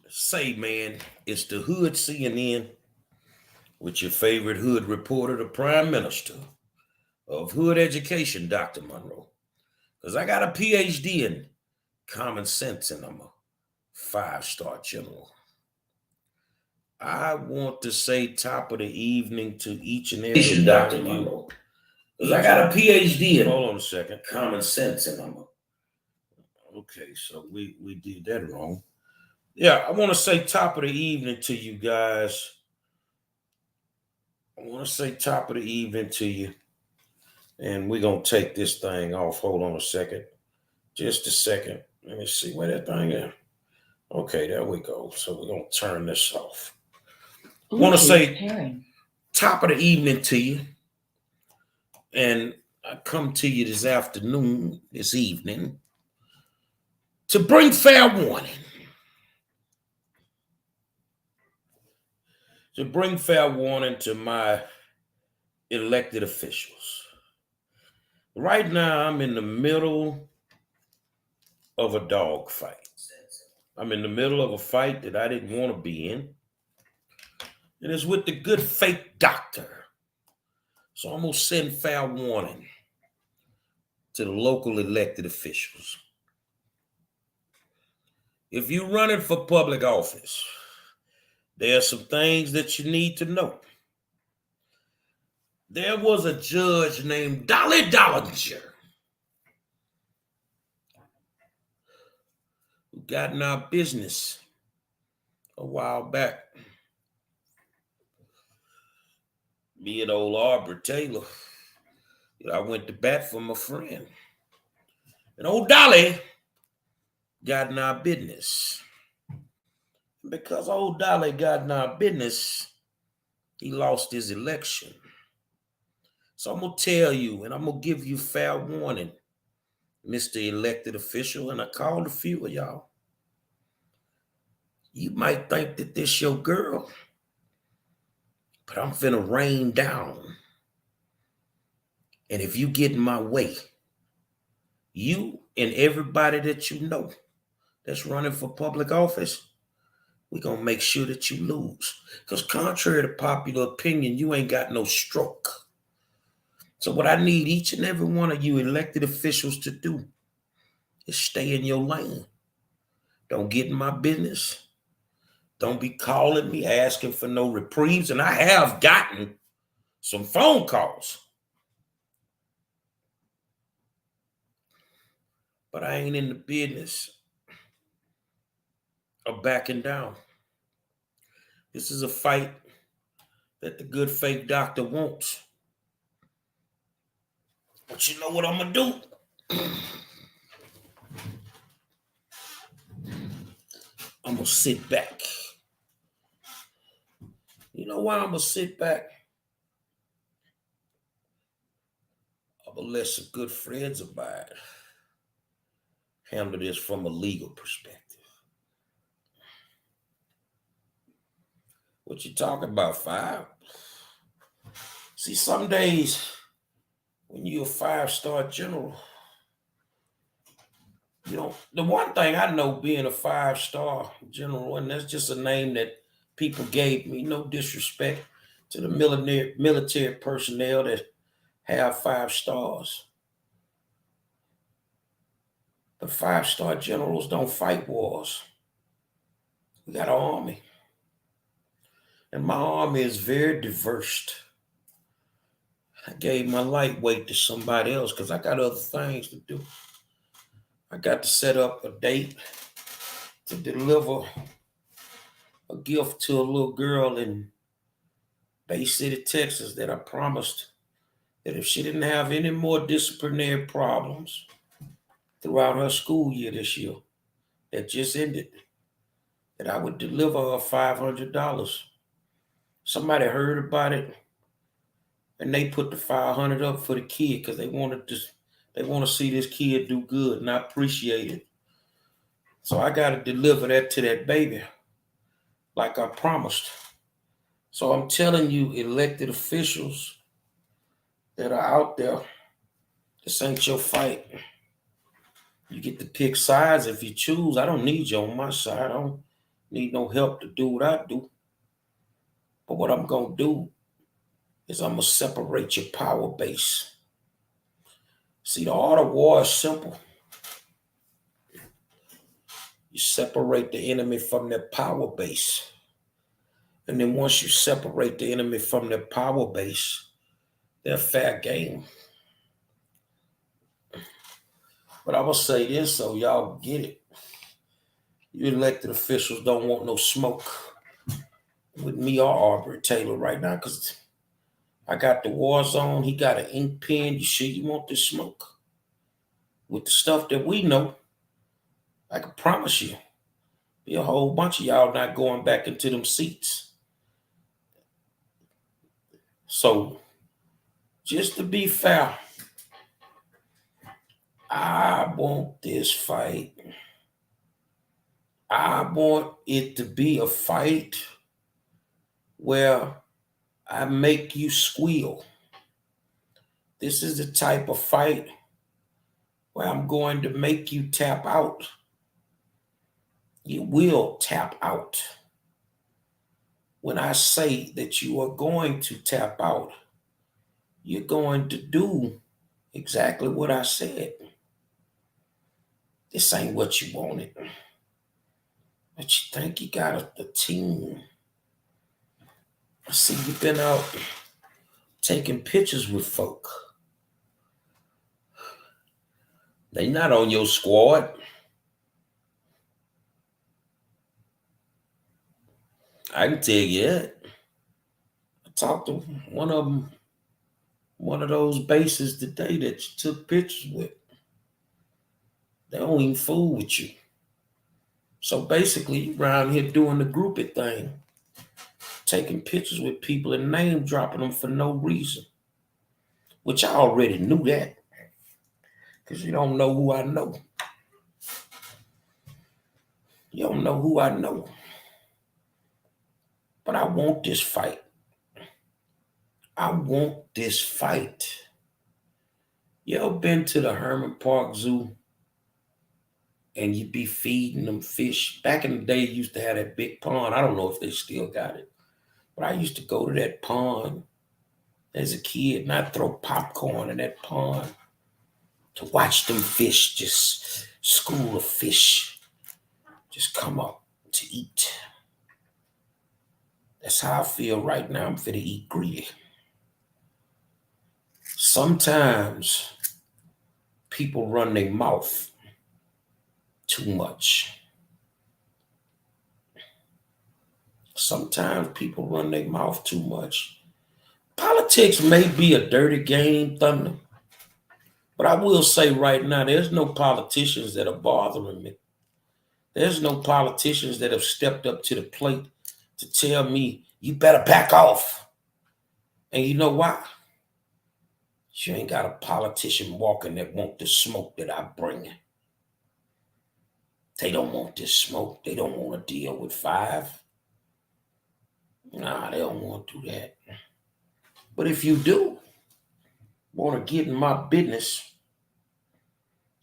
Say, man, it's the Hood CNN with your favorite Hood reporter, the Prime Minister of Hood Education, Dr. Monroe. Because I got a PhD in common sense and I'm a five-star general. I want to say top of the evening to each and every Dr. Monroe. Because I got a PhD in, hold on a second, common sense and I'm a, okay, so we did that wrong. Yeah, I want to say top of the evening to you guys. I want to say top of the evening to you. And we're going to take this thing off. Hold on a second. Just a second. Let me see where that thing is. Okay, there we go. So we're going to turn this off. I want to say top of the evening to you. And I come to you this afternoon, this evening, to bring fair warning. To bring fair warning to my elected officials. Right now, I'm in the middle of a dog fight. I'm in the middle of a fight that I didn't want to be in. And it's with the good fake doctor. So I'm going to send fair warning to the local elected officials. If you're running for public office, there are some things that you need to know. There was a judge named Dolly Dollinger who got in our business a while back. Me and old Aubrey Taylor, I went to bat for my friend. And old Dolly got in our business. Because old Dolly got in our business, he lost his election. So I'm going to tell you, and I'm going to give you fair warning, Mr. Elected Official, and I called a few of y'all. You might think that this your girl, but I'm finna rain down. And if you get in my way, you and everybody that you know that's running for public office, we're going to make sure that you lose. Because contrary to popular opinion, you ain't got no stroke. So what I need each and every one of you elected officials to do is stay in your lane. Don't get in my business. Don't be calling me asking for no reprieves. And I have gotten some phone calls. But I ain't in the business of backing down. This is a fight that the good fake doctor wants. But you know what I'm going to do? I'm going to sit back. You know why I'm going to sit back? I'm going to let some good friends of mine handle this from a legal perspective. What you talking about, Five? See, some days when you're a five-star general, you know, the one thing I know being a five-star general, and that's just a name that people gave me, no disrespect to the military personnel that have 5 stars. But 5-star generals don't fight wars. We got an army. And my army is very diverse. I gave my lightweight to somebody else because I got other things to do. I got to set up a date to deliver a gift to a little girl in Bay City, Texas, that I promised that if she didn't have any more disciplinary problems throughout her school year this year that just ended, that I would deliver her $500. Somebody heard about it and they put the $500 up for the kid because they want to see this kid do good, and I appreciate it. So I got to deliver that to that baby like I promised. So I'm telling you, elected officials that are out there, this ain't your fight. You get to pick sides if you choose. I don't need you on my side. Need no help to do what I do. But what I'm going to do is I'm going to separate your power base. See, the art of war is simple. You separate the enemy from their power base. And then once you separate the enemy from their power base, they're fair game. But I will say this so y'all get it. You elected officials don't want no smoke with me or Aubrey Taylor right now because I got the war zone. He got an ink pen. You sure you want this smoke? With the stuff that we know, I can promise you, be a whole bunch of y'all not going back into them seats. So, just to be fair, I want this fight. I want it to be a fight where I make you squeal. This is the type of fight where I'm going to make you tap out. You will tap out. When I say that you are going to tap out, you're going to do exactly what I said. This ain't what you wanted. But you think you got a team. I see you've been out taking pictures with folk. They not on your squad. I can tell you that. I talked to one of them, one of those bases today that you took pictures with. They don't even fool with you. So basically, you around here doing the groupie thing, taking pictures with people and name dropping them for no reason. Which I already knew that. Because you don't know who I know. You don't know who I know. But I want this fight. I want this fight. You ever been to the Herman Park Zoo and you be feeding them fish? Back in the day, you used to have that big pond. I don't know if they still got it. But I used to go to that pond as a kid and I'd throw popcorn in that pond to watch them fish, just school of fish, just come up to eat. That's how I feel right now. I'm finna eat greedy. Sometimes people run their mouth too much. Sometimes people run their mouth too much. Politics may be a dirty game, Thunder, but I will say right now, there's no politicians that are bothering me. There's no politicians that have stepped up to the plate to tell me, you better back off. And you know why? You ain't got a politician walking that want the smoke that I bring. They don't want this smoke. They don't want to deal with 5. Nah, they don't want to do that. But if you do want to get in my business,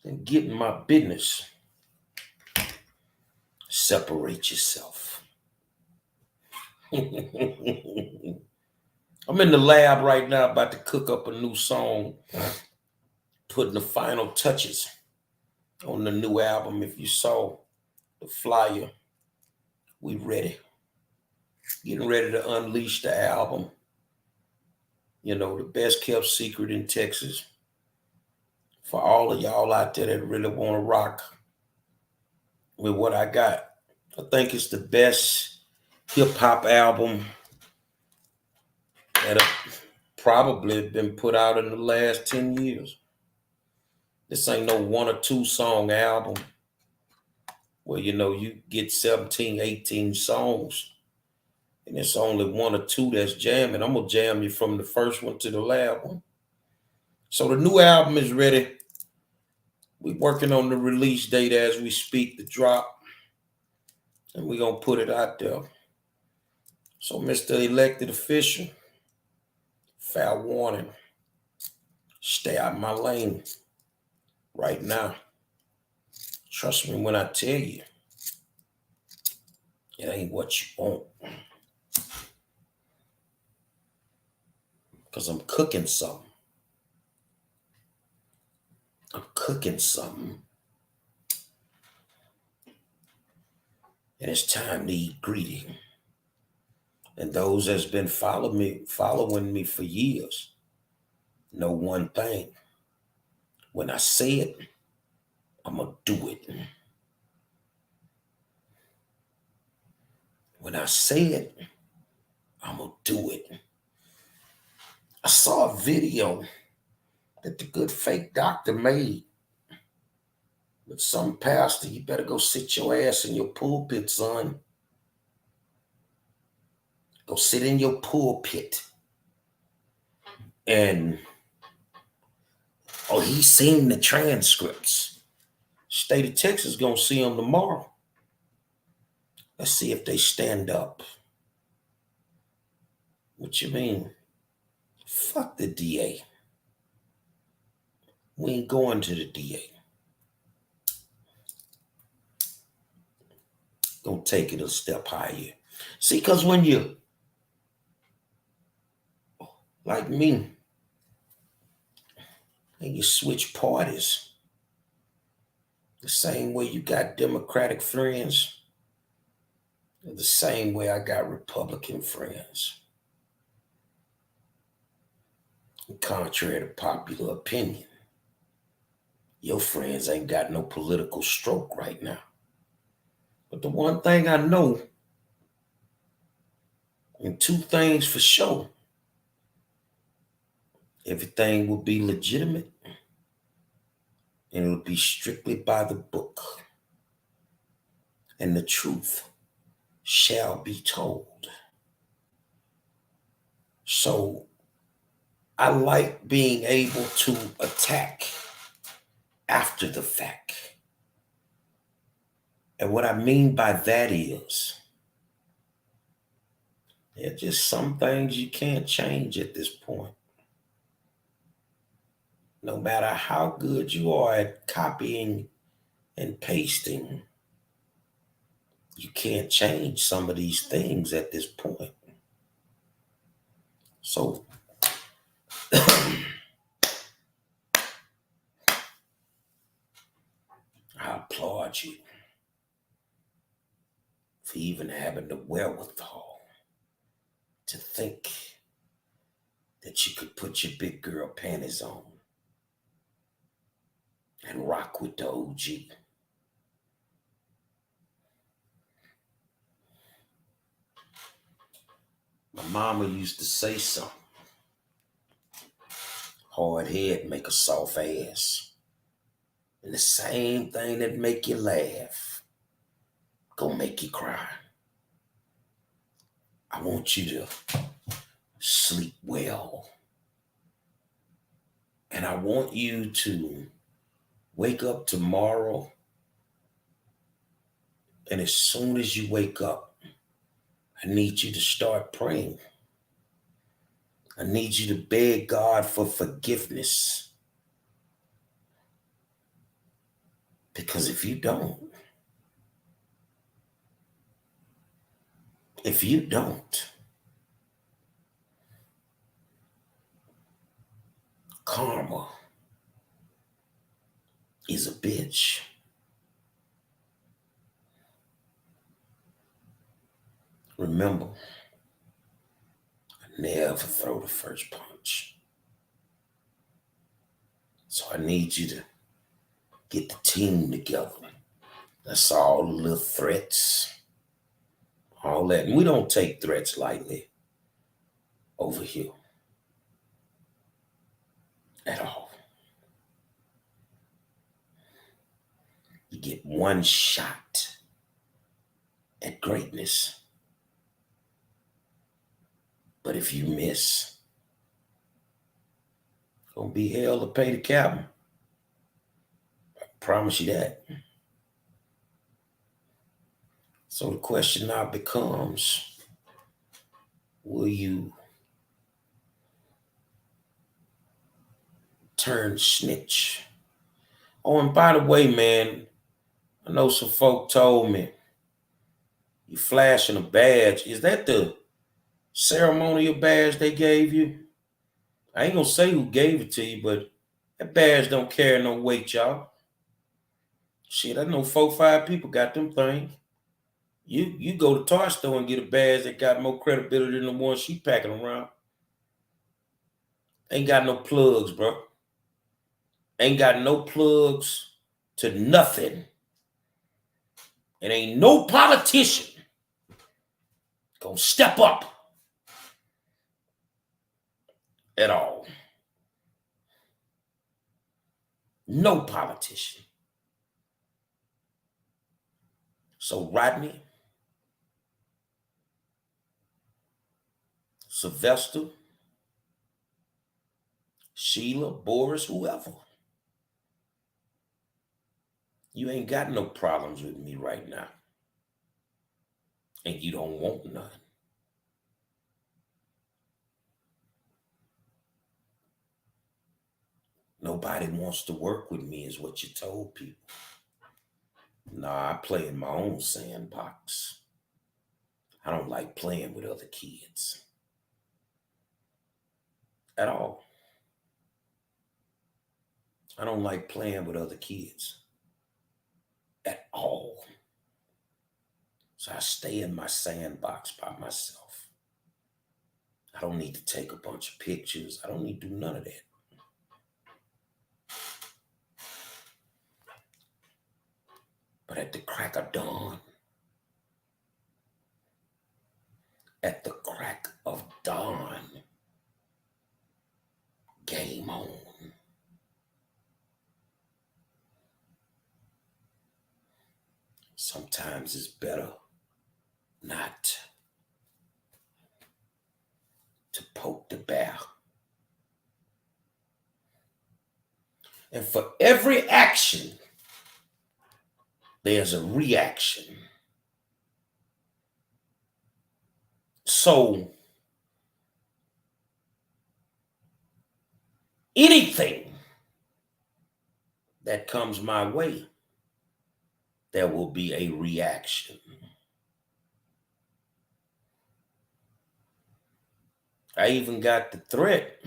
then get in my business. Separate yourself. I'm in the lab right now about to cook up a new song, putting the final touches on the new album. If you saw the flyer, we ready. Getting ready to unleash the album. You know, the best kept secret in Texas. For all of y'all out there that really want to rock with what I got. I think it's the best hip hop album that have probably been put out in the last 10 years. This ain't no 1 or 2 song album where, you know, you get 17, 18 songs and it's only 1 or 2 that's jamming. I'm going to jam you from the first one to the last one. So the new album is ready. We're working on the release date as we speak, the drop, and we're going to put it out there. So, Mr. Elected Official, fair warning, stay out my lane right now. Trust me when I tell you, It ain't what you want. Because I'm cooking something. I'm cooking something. And it's time to eat greedy. And those that's been following me for years know one thing. When I say it, I'm going to do it. When I say it, I'm going to do it. I saw a video that the good fake doctor made with some pastor. You better go sit your ass in your pulpit, son. Go sit in your pulpit. And, he's seen the transcripts. State of Texas gonna see them tomorrow. Let's see if they stand up. What you mean? Fuck the DA. We ain't going to the DA. Gonna take it a step higher. See, because when you, like me, and you switch parties, the same way you got Democratic friends, the same way I got Republican friends. And contrary to popular opinion, your friends ain't got no political stroke right now. But the one thing I know, and two things for sure, everything will be legitimate and it'll be strictly by the book. And the truth shall be told. So I like being able to attack after the fact. And what I mean by that is, there are just some things you can't change at this point. No matter how good you are at copying and pasting, you can't change some of these things at this point. So I applaud you for even having the wherewithal to think that you could put your big girl panties on and rock with the OG. My mama used to say something. Hard head make a soft ass. And the same thing that make you laugh, gonna make you cry. I want you to sleep well. And I want you to wake up tomorrow. And as soon as you wake up, I need you to start praying. I need you to beg God for forgiveness. Because if you don't, karma is a bitch. Remember, I never throw the first punch. So I need you to get the team together. That's all the little threats, all that. And we don't take threats lightly over here at all. You get one shot at greatness. But if you miss, it's gonna be hell to pay the captain. I promise you that. So the question now becomes, will you turn snitch? Oh, and by the way, man, I know some folk told me, You flashing a badge. Is that the ceremonial badge they gave you? I ain't gonna say who gave it to you, but that badge don't carry no weight, y'all. Shit, I know 4-5 people got them things. You go to Toy Store and get a badge that got more credibility than the one she packing around. Ain't got no plugs, bro. Ain't got no plugs to nothing. And ain't no politician gonna step up at all. No politician. So Rodney, Sylvester, Sheila, Boris, whoever, you ain't got no problems with me right now. And you don't want none. Nobody wants to work with me is what you told people. Nah, I play in my own sandbox. I don't like playing with other kids. At all. I don't like playing with other kids. At all. So I stay in my sandbox by myself. I don't need to take a bunch of pictures. I don't need to do none of that. But at the crack of dawn, game on. Sometimes it's better not to poke the bear. And for every action, there's a reaction. So anything that comes my way, there will be a reaction. I even got the threat.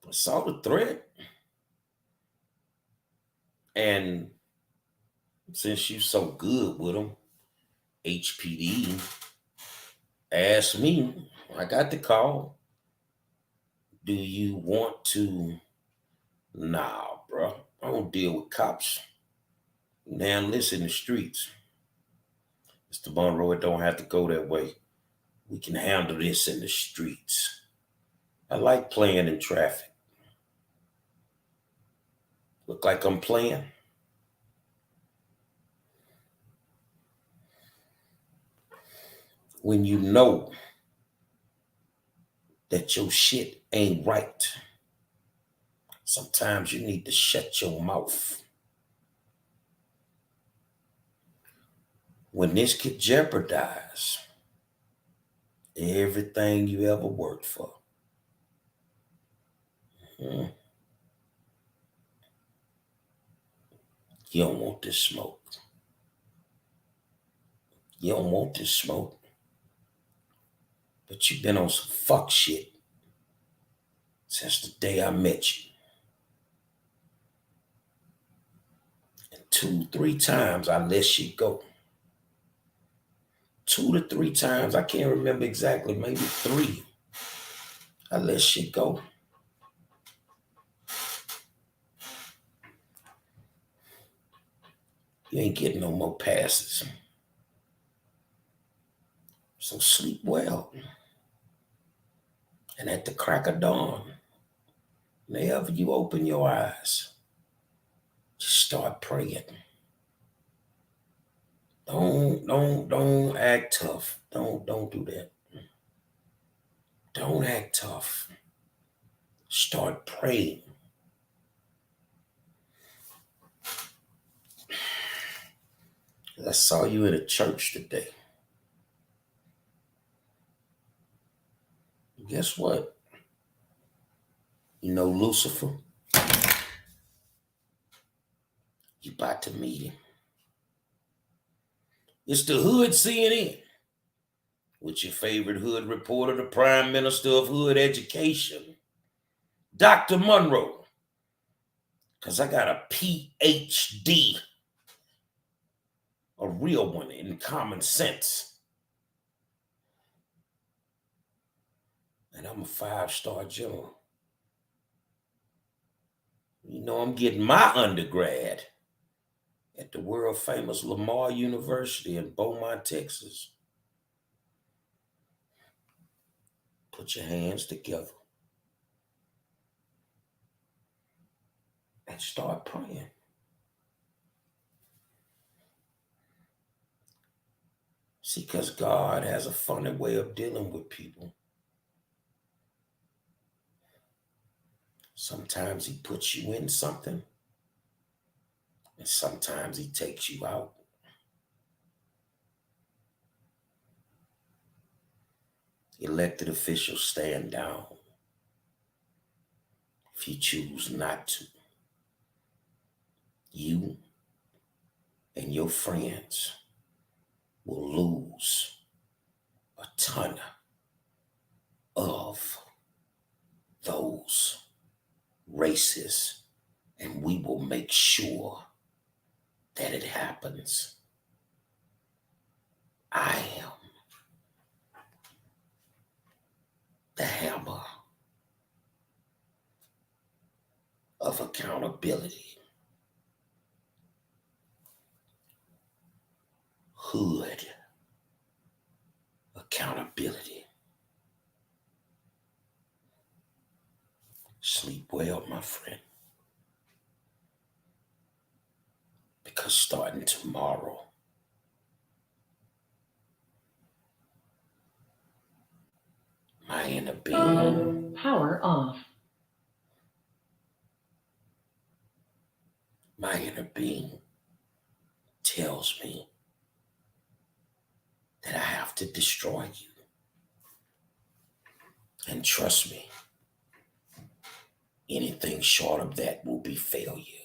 I saw the threat. And since you're so good with them, HPD asked me, I got the call. Do you want to? Nah, bro. I don't deal with cops. Now listen in the streets. Mr. Monroe, it don't have to go that way. We can handle this in the streets. I like playing in traffic. Look like I'm playing. When you know that your shit ain't right, sometimes you need to shut your mouth. When this could jeopardize everything you ever worked for. You don't want this smoke. You don't want this smoke. But you've been on some fuck shit since the day I met you. And 2-3 times I let you go. 2 to 3 times, I can't remember exactly, maybe 3. I let you go. You ain't getting no more passes. So sleep well. And at the crack of dawn, whenever you open your eyes, just start praying. Don't act tough. Don't do that. Don't act tough. Start praying. I saw you in a church today. Guess what? You know Lucifer? You about to meet him. It's the Hood CNN with your favorite hood reporter, the Prime Minister of Hood Education, Dr. Monroe. Because I got a PhD, a real one in common sense. And I'm a 5-star general. You know, I'm getting my undergrad at the world famous Lamar University in Beaumont, Texas. Put your hands together and start praying. See, because God has a funny way of dealing with people. Sometimes he puts you in something, and sometimes he takes you out. Elected officials, stand down if you choose not to. You and your friends will lose a ton of those races, and we will make sure that it happens. I am the hammer of accountability. Hood accountability. Sleep well, my friend. Because starting tomorrow, my inner being, Power off. my inner being tells me that I have to destroy you. And trust me, anything short of that will be failure.